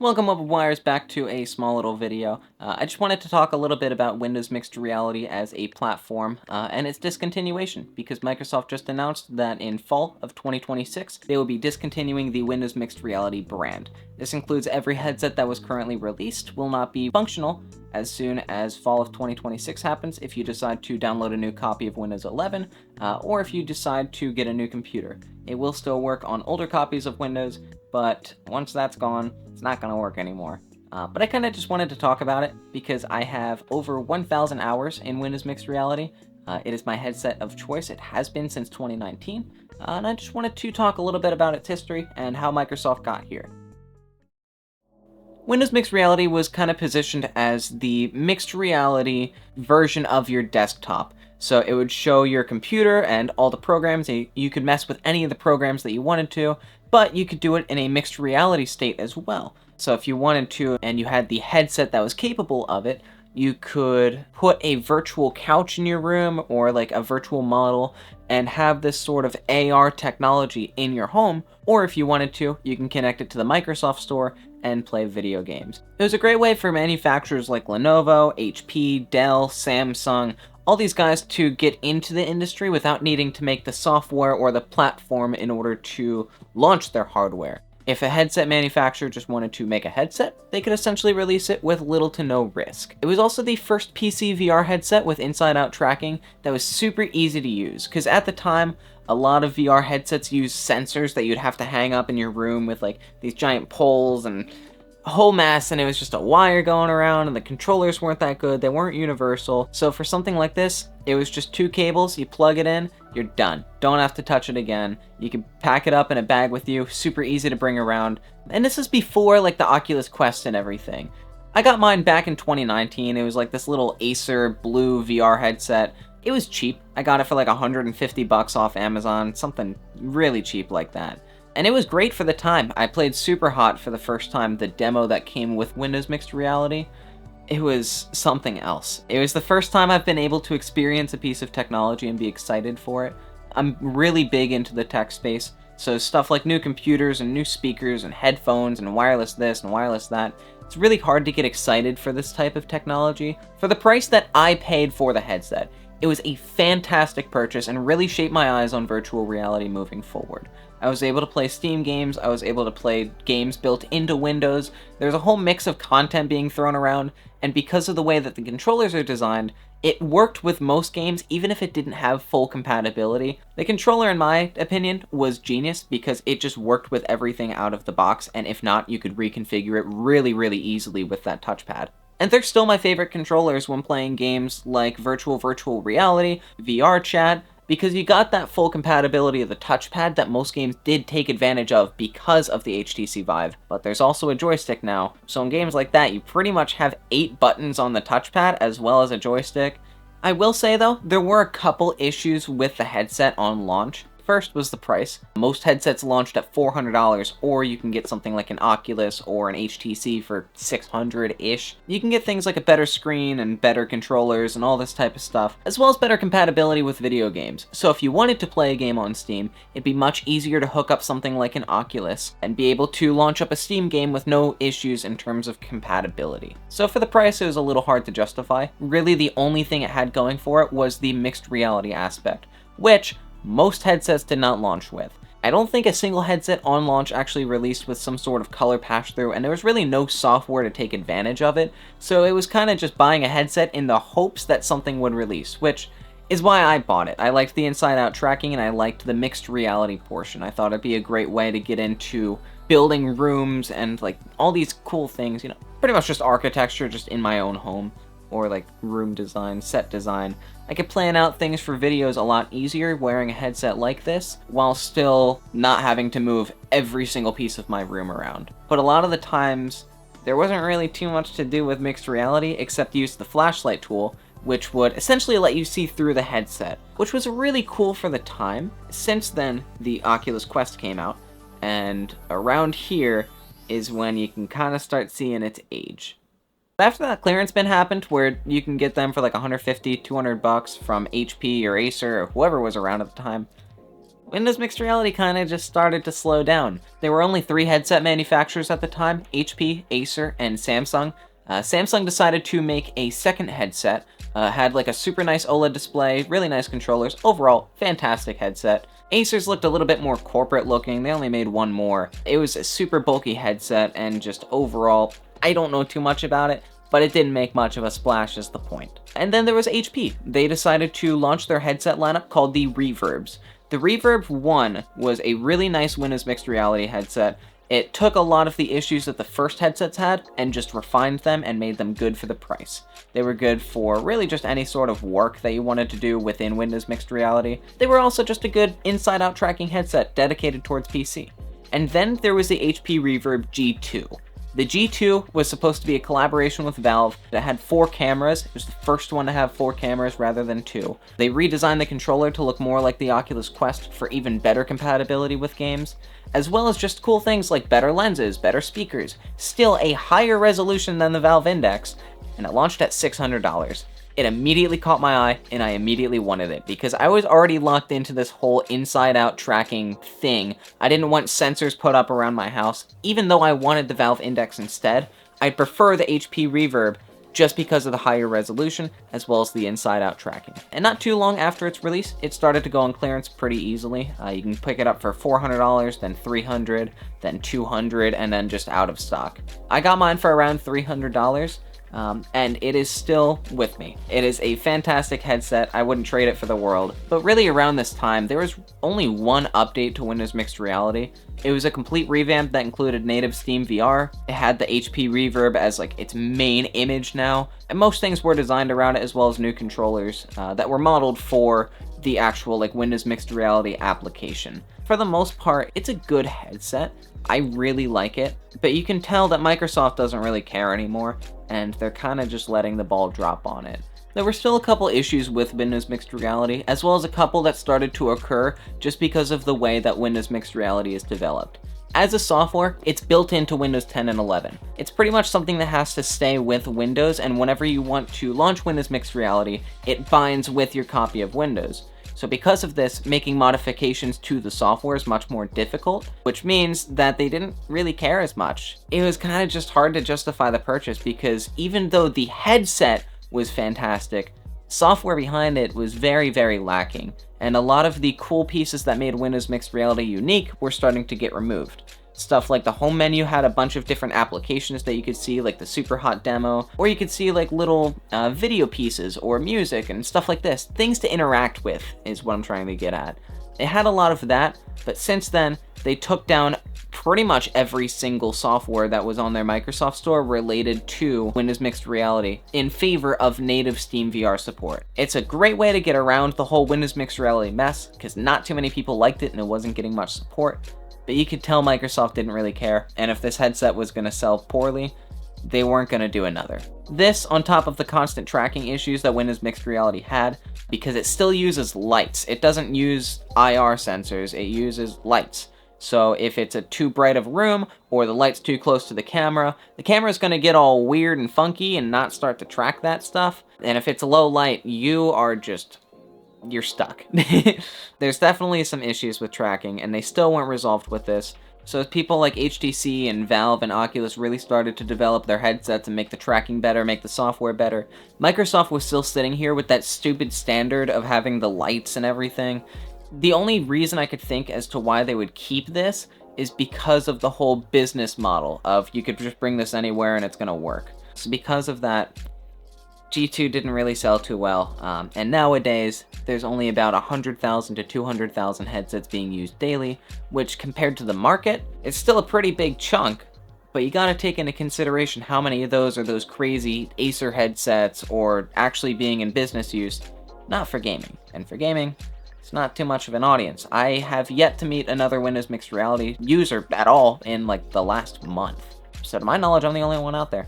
Welcome up wires back to a small little video. I just wanted to talk a little bit about Windows Mixed Reality as a platform and its discontinuation, because Microsoft just announced that in fall of 2026 they will be discontinuing the Windows Mixed Reality brand. This includes every headset that was currently released will not be functional as soon as fall of 2026 happens if you decide to download a new copy of Windows 11 or if you decide to get a new computer. It will still work on older copies of Windows, but once that's gone, it's not going to work anymore. But I kind of just wanted to talk about it because I have over 1,000 hours in Windows Mixed Reality. It is my headset of choice. It has been since 2019. And I just wanted to talk a little bit about its history and how Microsoft got here. Windows Mixed Reality was kind of positioned as the mixed reality version of your desktop. So it would show your computer and all the programs. You could mess with any of the programs that you wanted to, but you could do it in a mixed reality state as well. So if you wanted to, and you had the headset that was capable of it, you could put a virtual couch in your room or like a virtual model and have this sort of AR technology in your home. Or if you wanted to, you can connect it to the Microsoft Store and play video games. It was a great way for manufacturers like Lenovo, HP, Dell, Samsung, all these guys to get into the industry without needing to make the software or the platform in order to launch their hardware. If a headset manufacturer just wanted to make a headset, they could essentially release it with little to no risk. It was also the first PCVR headset with inside-out tracking that was super easy to use, because at the time, a lot of VR headsets use sensors that you'd have to hang up in your room with like these giant poles and a whole mess, and it was just a wire going around, and the controllers weren't that good, they weren't universal. So for something like this, it was just two cables, you plug it in, you're done. Don't have to touch it again. You can pack it up in a bag with you, super easy to bring around. And this is before like the Oculus Quest and everything. I got mine back in 2019. It was like this little Acer blue VR headset. It was cheap. I got it for like 150 bucks off Amazon, something really cheap like that. And it was great for the time. I played Super Hot for the first time, the demo that came with Windows Mixed Reality. It was something else. It was the first time I've been able to experience a piece of technology and be excited for it. I'm really big into the tech space, so stuff like new computers and new speakers and headphones and wireless this and wireless that, it's really hard to get excited for this type of technology. For the price that I paid for the headset, it was a fantastic purchase and really shaped my eyes on virtual reality moving forward. I was able to play Steam games, I was able to play games built into Windows, there's a whole mix of content being thrown around, and because of the way that the controllers are designed, it worked with most games even if it didn't have full compatibility. The controller, in my opinion, was genius because it just worked with everything out of the box, and if not, you could reconfigure it really easily with that touchpad. And they're still my favorite controllers when playing games like virtual reality, VR chat, because you got that full compatibility of the touchpad that most games did take advantage of because of the HTC Vive. But there's also a joystick now, so in games like that, you pretty much have 8 buttons on the touchpad as well as a joystick. I will say though, there were a couple issues with the headset on launch. First was the price. Most headsets launched at $400, or you can get something like an Oculus or an HTC for $600-ish. You can get things like a better screen and better controllers and all this type of stuff, as well as better compatibility with video games. So if you wanted to play a game on Steam, it'd be much easier to hook up something like an Oculus and be able to launch up a Steam game with no issues in terms of compatibility. So for the price, it was a little hard to justify. Really, the only thing it had going for it was the mixed reality aspect, which most headsets did not launch with. I don't think a single headset on launch actually released with some sort of color pass-through, and there was really no software to take advantage of it, so it was kind of just buying a headset in the hopes that something would release, which is why I bought it. I liked the inside-out tracking, and I liked the mixed reality portion. I thought it'd be a great way to get into building rooms and like all these cool things, you know, pretty much just architecture just in my own home, or like room design, set design. I could plan out things for videos a lot easier wearing a headset like this, while still not having to move every single piece of my room around. But a lot of the times, there wasn't really too much to do with mixed reality except use the flashlight tool, which would essentially let you see through the headset, which was really cool for the time. Since then, the Oculus Quest came out, and around here is when you can kind of start seeing its age. After that clearance bin happened, where you can get them for like 150, 200 bucks from HP or Acer or whoever was around at the time, Windows Mixed Reality kind of just started to slow down. There were only 3 headset manufacturers at the time: HP, Acer, and Samsung. Samsung decided to make a second headset, had like a super nice OLED display, really nice controllers, overall fantastic headset. Acer's looked a little bit more corporate looking, they only made one more. It was a super bulky headset, and just overall, I don't know too much about it, but it didn't make much of a splash is the point. And then there was HP. They decided to launch their headset lineup called the Reverbs. The Reverb 1 was a really nice Windows Mixed Reality headset. It took a lot of the issues that the first headsets had and just refined them and made them good for the price. They were good for really just any sort of work that you wanted to do within Windows Mixed Reality. They were also just a good inside-out tracking headset dedicated towards PC. And then there was the HP Reverb G2. The G2 was supposed to be a collaboration with Valve that had 4 cameras. It was the first one to have 4 cameras rather than 2. They redesigned the controller to look more like the Oculus Quest for even better compatibility with games, as well as just cool things like better lenses, better speakers, still a higher resolution than the Valve Index, and it launched at $600. It immediately caught my eye, and I immediately wanted it, because I was already locked into this whole inside-out tracking thing. I didn't want sensors put up around my house. Even though I wanted the Valve Index instead, I'd prefer the HP Reverb just because of the higher resolution, as well as the inside-out tracking. And not too long after its release, it started to go on clearance pretty easily. You can pick it up for $400, then $300, then $200, and then just out of stock. I got mine for around $300. And it is still with me. It is a fantastic headset. I wouldn't trade it for the world. But really around this time, there was only one update to Windows Mixed Reality. It was a complete revamp that included native Steam VR. It had the HP Reverb as like its main image now, and most things were designed around it, as well as new controllers that were modeled for the actual like Windows Mixed Reality application. For the most part, it's a good headset. I really like it, but you can tell that Microsoft doesn't really care anymore, and they're kind of just letting the ball drop on it. There were still a couple issues with Windows Mixed Reality, as well as a couple that started to occur just because of the way that Windows Mixed Reality is developed. As a software, it's built into Windows 10 and 11. It's pretty much something that has to stay with Windows, and whenever you want to launch Windows Mixed Reality, it binds with your copy of Windows. So because of this, making modifications to the software is much more difficult, which means that they didn't really care as much. It was kind of just hard to justify the purchase, because even though the headset was fantastic, software behind it was very, very lacking, and a lot of the cool pieces that made Windows Mixed Reality unique were starting to get removed. Stuff like the home menu had a bunch of different applications that you could see, like the Super Hot demo, or you could see like little video pieces or music and stuff like this. Things to interact with is what I'm trying to get at. It had a lot of that, but since then, they took down pretty much every single software that was on their Microsoft Store related to Windows Mixed Reality in favor of native Steam VR support. It's a great way to get around the whole Windows Mixed Reality mess, because not too many people liked it and it wasn't getting much support. But you could tell Microsoft didn't really care, and if this headset was going to sell poorly, they weren't going to do another. This, on top of the constant tracking issues that Windows Mixed Reality had, because it still uses lights. It doesn't use IR sensors, it uses lights. So if it's a too bright of a room, or the light's too close to the camera is going to get all weird and funky and not start to track that stuff. And if it's a low light, you're stuck. There's definitely some issues with tracking, and they still weren't resolved with this. So as people like HTC and Valve and Oculus really started to develop their headsets and make the tracking better, make the software better, Microsoft was still sitting here with that stupid standard of having the lights and everything. The only reason I could think as to why they would keep this is because of the whole business model of you could just bring this anywhere and it's gonna work. So because of that, G2 didn't really sell too well, and nowadays, there's only about 100,000 to 200,000 headsets being used daily, which compared to the market, it's still a pretty big chunk, but you gotta take into consideration how many of those are those crazy Acer headsets or actually being in business use, not for gaming. And for gaming, it's not too much of an audience. I have yet to meet another Windows Mixed Reality user at all in like the last month. So to my knowledge, I'm the only one out there.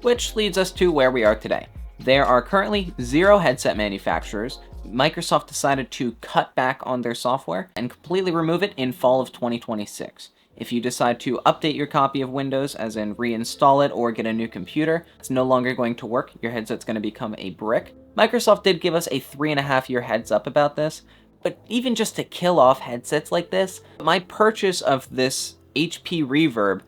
Which leads us to where we are today. There are currently 0 headset manufacturers. Microsoft decided to cut back on their software and completely remove it in fall of 2026. If you decide to update your copy of Windows, as in reinstall it or get a new computer, it's no longer going to work. Your headset's going to become a brick. Microsoft did give us a 3.5-year heads up about this, But even just to kill off headsets like this, my purchase of this HP Reverb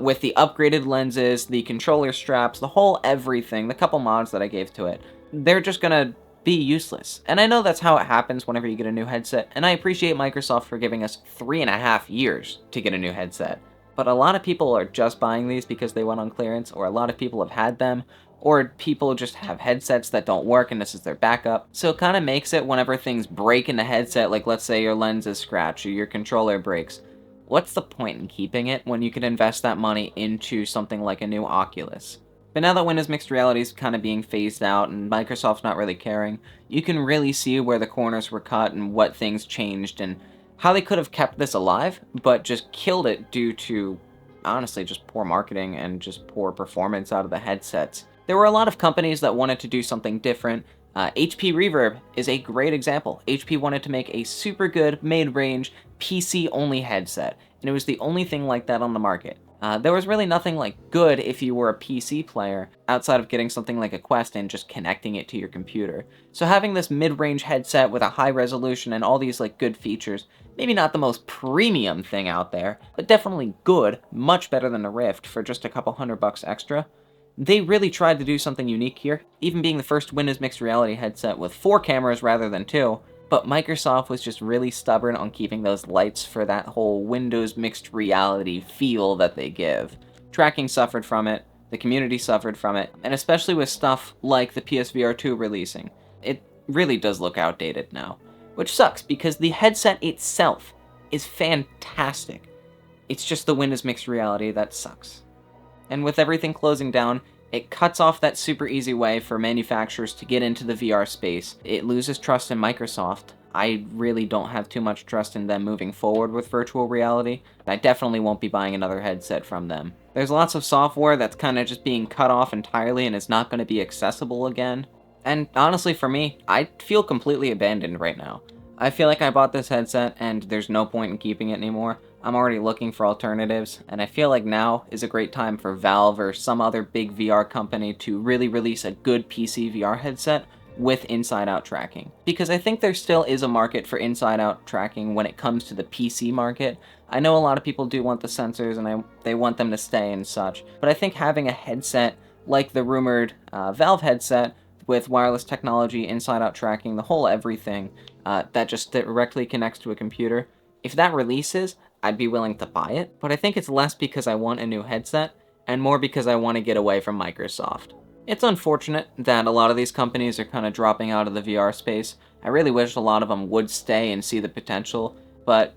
with the upgraded lenses, the controller straps, the whole everything, the couple mods that I gave to it, they're just gonna be useless. And I know that's how it happens whenever you get a new headset, and I appreciate Microsoft for giving us 3.5 years to get a new headset. But a lot of people are just buying these because they went on clearance, or a lot of people have had them, or people just have headsets that don't work and this is their backup. So it kind of makes it whenever things break in the headset, like let's say your lens is scratched or your controller breaks, what's the point in keeping it when you could invest that money into something like a new Oculus? But now that Windows Mixed Reality is kind of being phased out and Microsoft's not really caring, you can really see where the corners were cut and what things changed and how they could have kept this alive, but just killed it due to, honestly, just poor marketing and just poor performance out of the headsets. There were a lot of companies that wanted to do something different. HP Reverb is a great example. HP wanted to make a super good, mid-range, PC-only headset, and it was the only thing like that on the market. There was really nothing like good if you were a PC player, outside of getting something like a Quest and just connecting it to your computer. So having this mid-range headset with a high resolution and all these like good features, maybe not the most premium thing out there, but definitely good, much better than the Rift for just a couple $100 extra. They really tried to do something unique here, even being the first Windows Mixed Reality headset with 4 cameras rather than 2, but Microsoft was just really stubborn on keeping those lights for that whole Windows Mixed Reality feel that they give. Tracking suffered from it, the community suffered from it, and especially with stuff like the PSVR 2 releasing. It really does look outdated now, which sucks because the headset itself is fantastic. It's just the Windows Mixed Reality that sucks. And with everything closing down, it cuts off that super easy way for manufacturers to get into the VR space. It loses trust in Microsoft. I really don't have too much trust in them moving forward with virtual reality. I definitely won't be buying another headset from them. There's lots of software that's kind of just being cut off entirely and is not going to be accessible again. And honestly, for me, I feel completely abandoned right now. I feel like I bought this headset and there's no point in keeping it anymore. I'm already looking for alternatives, and I feel like now is a great time for Valve or some other big VR company to really release a good PCVR headset with inside-out tracking. Because I think there still is a market for inside-out tracking when it comes to the PC market. I know a lot of people do want the sensors and they want them to stay and such, but I think having a headset like the rumored Valve headset with wireless technology, inside-out tracking, the whole everything that just directly connects to a computer, if that releases, I'd be willing to buy it, but I think it's less because I want a new headset, and more because I want to get away from Microsoft. It's unfortunate that a lot of these companies are kind of dropping out of the VR space. I really wish a lot of them would stay and see the potential, but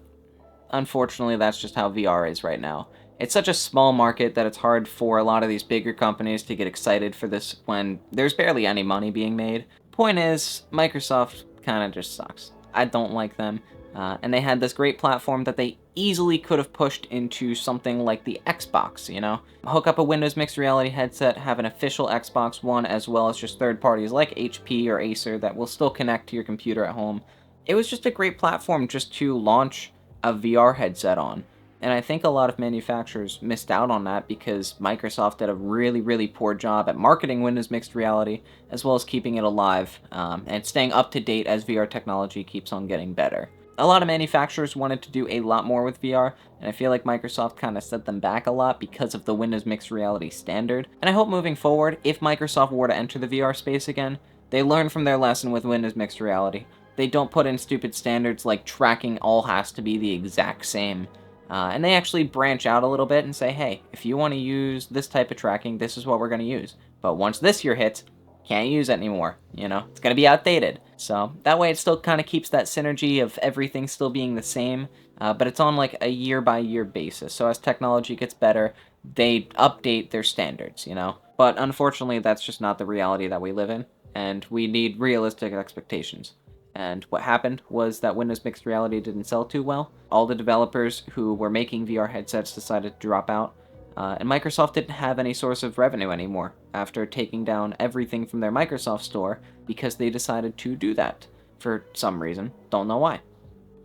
unfortunately that's just how VR is right now. It's such a small market that it's hard for a lot of these bigger companies to get excited for this when there's barely any money being made. Point is, Microsoft kind of just sucks. I don't like them. And they had this great platform that they easily could have pushed into something like the Xbox, you know? Hook up a Windows Mixed Reality headset, have an official Xbox One, as well as just third parties like HP or Acer that will still connect to your computer at home. It was just a great platform just to launch a VR headset on. And I think a lot of manufacturers missed out on that because Microsoft did a really, really poor job at marketing Windows Mixed Reality, as well as keeping it alive, and staying up to date as VR technology keeps on getting better. A lot of manufacturers wanted to do a lot more with VR, and I feel like Microsoft kind of set them back a lot because of the Windows Mixed Reality standard. And I hope moving forward, if Microsoft were to enter the VR space again, they learn from their lesson with Windows Mixed Reality. They don't put in stupid standards like tracking all has to be the exact same. And they actually branch out a little bit and say, hey, if you want to use this type of tracking, this is what we're going to use. But once this year hits, can't use it anymore, you know? It's going to be outdated. So that way it still kind of keeps that synergy of everything still being the same, but it's on like a year-by-year basis. So as technology gets better, they update their standards, you know? But unfortunately, that's just not the reality that we live in, and we need realistic expectations. And what happened was that Windows Mixed Reality didn't sell too well. All the developers who were making VR headsets decided to drop out. And Microsoft didn't have any source of revenue anymore after taking down everything from their Microsoft store because they decided to do that for some reason. Don't know why.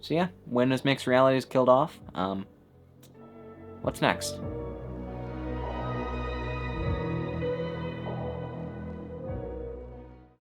So yeah, Windows Mixed Reality is killed off. What's next?